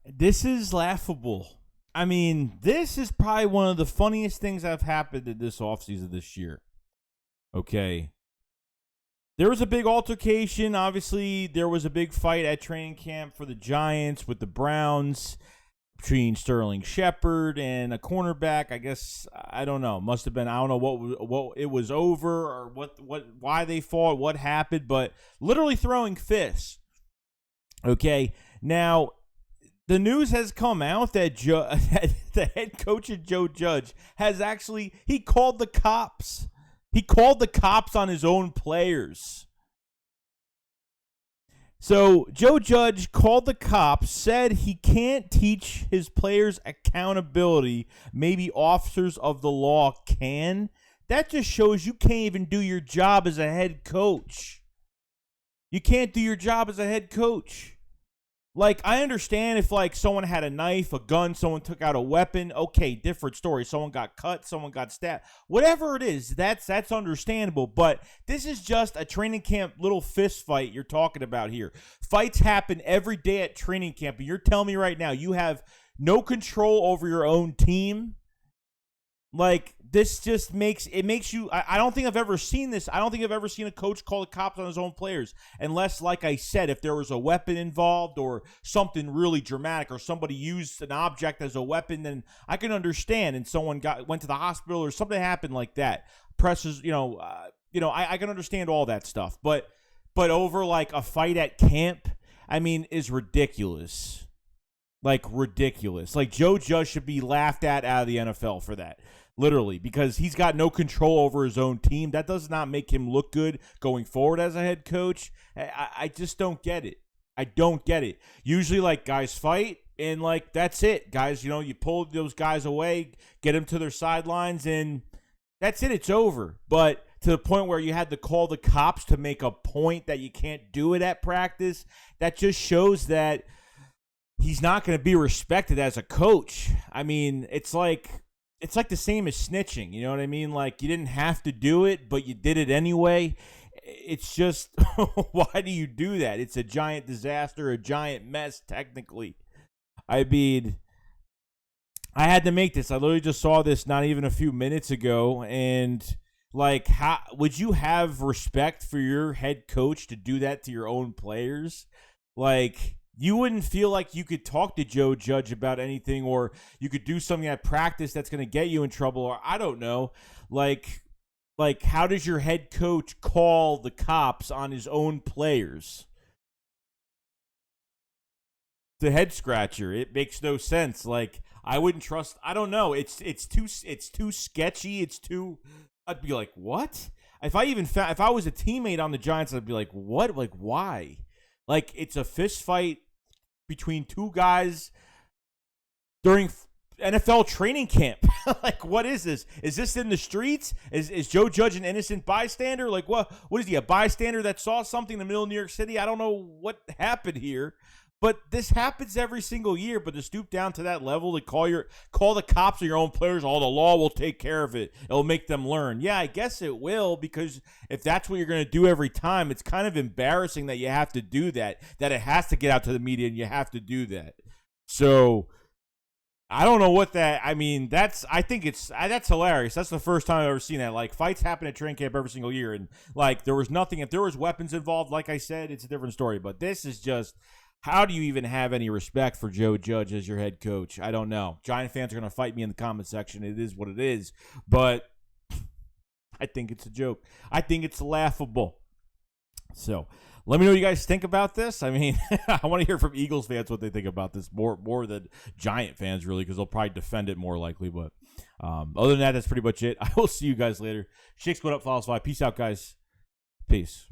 This is laughable. I mean, this is probably one of the funniest things that have happened in this offseason this year. Okay. There was a big altercation. Obviously, there was a big fight at training camp for the Giants with the Browns between Sterling Shepard and a cornerback. I guess I don't know. Must have been, I don't know what it was over or why they fought, what happened, but literally throwing fists. Okay. Now, the news has come out that the head coach of Joe Judge has actually he called the cops. He called the cops on his own players. So Joe Judge called the cops, said he can't teach his players accountability. Maybe officers of the law can. That just shows you can't even do your job as a head coach. You can't do your job as a head coach. Like, I understand if, like, someone had a knife, a gun, someone took out a weapon. Okay, different story. Someone got cut, someone got stabbed. Whatever it is, that's understandable. But this is just a training camp little fist fight you're talking about here. Fights happen every day at training camp. And you're telling me right now you have no control over your own team? Like, this just makes you, I don't think I've ever seen this. I don't think I've ever seen a coach call the cops on his own players. Unless, like I said, if there was a weapon involved or something really dramatic or somebody used an object as a weapon, then I can understand. And someone went to the hospital or something happened like that. Presses, I can understand all that stuff. But over like a fight at camp, I mean, is ridiculous. Like, ridiculous. Like, Joe Judge should be laughed at out of the NFL for that. Literally, because he's got no control over his own team. That does not make him look good going forward as a head coach. I just don't get it. I don't get it. Usually, like, guys fight, and, like, that's it. Guys, you pull those guys away, get them to their sidelines, and that's it. It's over. But to the point where you had to call the cops to make a point that you can't do it at practice, that just shows that he's not going to be respected as a coach. I mean, it's like the same as snitching. You know what I mean? Like, you didn't have to do it, but you did it anyway. It's just, why do you do that? It's a giant disaster, a giant mess, technically. I mean, I had to make this. I literally just saw this not even a few minutes ago, and like, how would you have respect for your head coach to do that to your own players? Like, you wouldn't feel like you could talk to Joe Judge about anything, or you could do something at practice that's going to get you in trouble, or I don't know. Like, how does your head coach call the cops on his own players? The head scratcher. It makes no sense. Like, I wouldn't trust. I don't know. It's too sketchy. It's too. I'd be like, what? If I was a teammate on the Giants, I'd be like, what? Like, why? Like, it's a fist fight between two guys during NFL training camp. Like, what is this? Is this in the streets? Is Joe Judge an innocent bystander? Like, what is he, a bystander that saw something in the middle of New York City? I don't know what happened here. But this happens every single year. But to stoop down to that level, to call the cops on your own players, the law will take care of it. It'll make them learn. Yeah, I guess it will, because if that's what you're going to do every time, it's kind of embarrassing that you have to do that. That it has to get out to the media and you have to do that. So I don't know what that. I mean, that's hilarious. That's the first time I've ever seen that. Like, fights happen at training camp every single year, and like, there was nothing. If there was weapons involved, like I said, it's a different story. But this is just. How do you even have any respect for Joe Judge as your head coach? I don't know. Giant fans are going to fight me in the comment section. It is what it is. But I think it's a joke. I think it's laughable. So let me know what you guys think about this. I mean, I want to hear from Eagles fans what they think about this more than Giant fans, really, because they'll probably defend it more likely. But other than that, that's pretty much it. I will see you guys later. Shakes, what up, follows 5. Peace out, guys. Peace.